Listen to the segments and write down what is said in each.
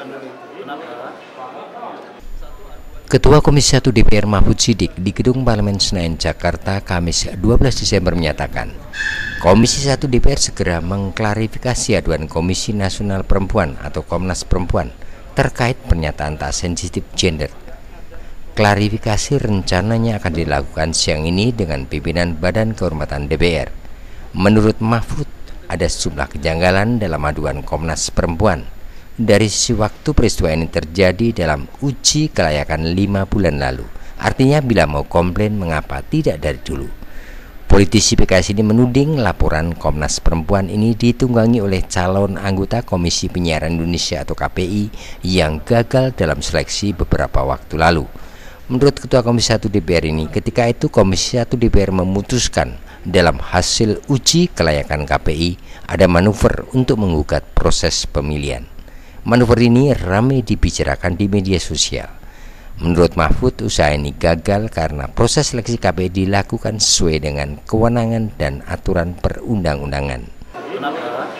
bacakan dulu itu. Kenapa? Ketua Komisi 1 DPR Mahfud Siddiq di Gedung Parlemen Senayan, Jakarta, Kamis 12 Desember menyatakan, Komisi 1 DPR segera mengklarifikasi aduan Komisi Nasional Perempuan atau Komnas Perempuan terkait pernyataan tak sensitif gender. Klarifikasi rencananya akan dilakukan siang ini dengan pimpinan Badan Kehormatan DPR. Menurut Mahfud, ada sejumlah kejanggalan dalam aduan Komnas Perempuan. Dari sisi waktu peristiwa ini terjadi dalam uji kelayakan 5 bulan lalu. Artinya bila mau komplain mengapa tidak dari dulu. Politisi PKS ini menuding laporan Komnas Perempuan ini ditunggangi oleh calon anggota Komisi Penyiaran Indonesia atau KPI yang gagal dalam seleksi beberapa waktu lalu. Menurut Ketua Komisi 1 DPR ini, ketika itu Komisi 1 DPR memutuskan dalam hasil uji kelayakan KPI ada manuver untuk menggugat proses pemilihan. Manuver ini ramai dibicarakan di media sosial. Menurut Mahfud, usaha ini gagal karena proses seleksi KPI dilakukan sesuai dengan kewenangan dan aturan perundang-undangan. Kenapa?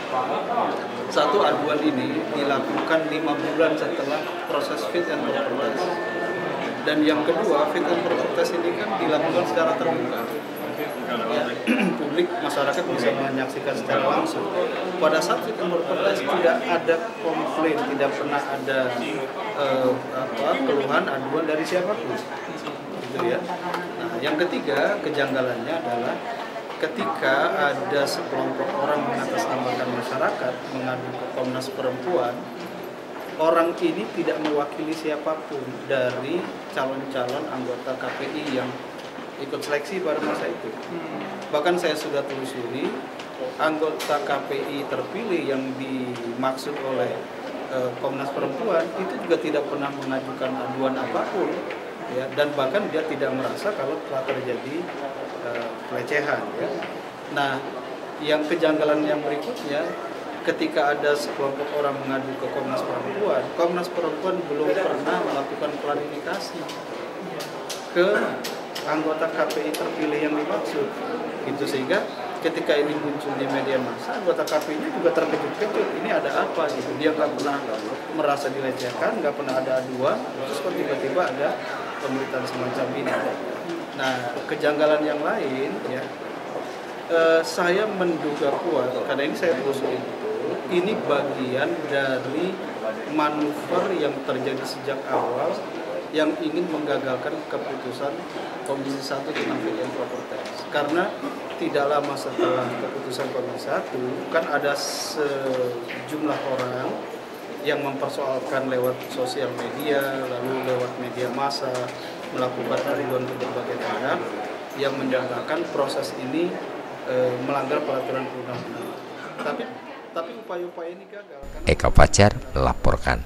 Satu, aduan ini dilakukan 5 bulan setelah proses fit and proper test. Dan yang kedua, fit and proper test ini kan dilakukan secara terbuka. Ya, publik, masyarakat bisa menyaksikan secara langsung. Pada saat fit and proper test tidak ada komplain, tidak pernah ada keluhan, aduan dari siapapun. Gitu ya. Nah, yang ketiga, kejanggalannya adalah ketika ada sekelompok orang mengatasnamakan masyarakat mengadu ke Komnas Perempuan, orang ini tidak mewakili siapapun dari calon-calon anggota KPI yang ikut seleksi pada masa itu. Bahkan saya sudah telusuri, anggota KPI terpilih yang dimaksud oleh Komnas Perempuan itu juga tidak pernah mengajukan aduan apapun, ya, dan bahkan dia tidak merasa kalau telah terjadi pelecehan. Ya. Nah, yang kejanggalan yang berikutnya, ketika ada sekelompok orang mengadu ke Komnas Perempuan belum pernah melakukan klarifikasi ke anggota KPI terpilih yang dimaksud, gitu, sehingga ketika ini muncul di media massa, anggota KPI juga terkejut-kejut, ini ada apa gitu, dia nggak pernah merasa dilecehkan, nggak pernah ada aduan, terus kok tiba-tiba ada pemberitaan semacam ini. Nah, kejanggalan yang lain, ya, saya menduga kuat, karena ini saya telusuri, ini bagian dari manuver yang terjadi sejak awal yang ingin menggagalkan keputusan Komisi 1 tentang fit and proper test. Karena tidak lama setelah keputusan Komisi 1 kan ada sejumlah orang yang mempersoalkan lewat sosial media, lalu lewat media massa, melakukan aduan ke berbagai daerah yang menyatakan proses ini melanggar peraturan perundang-undangan. Tapi upaya-upaya ini gagal. Eka Fajar melaporkan.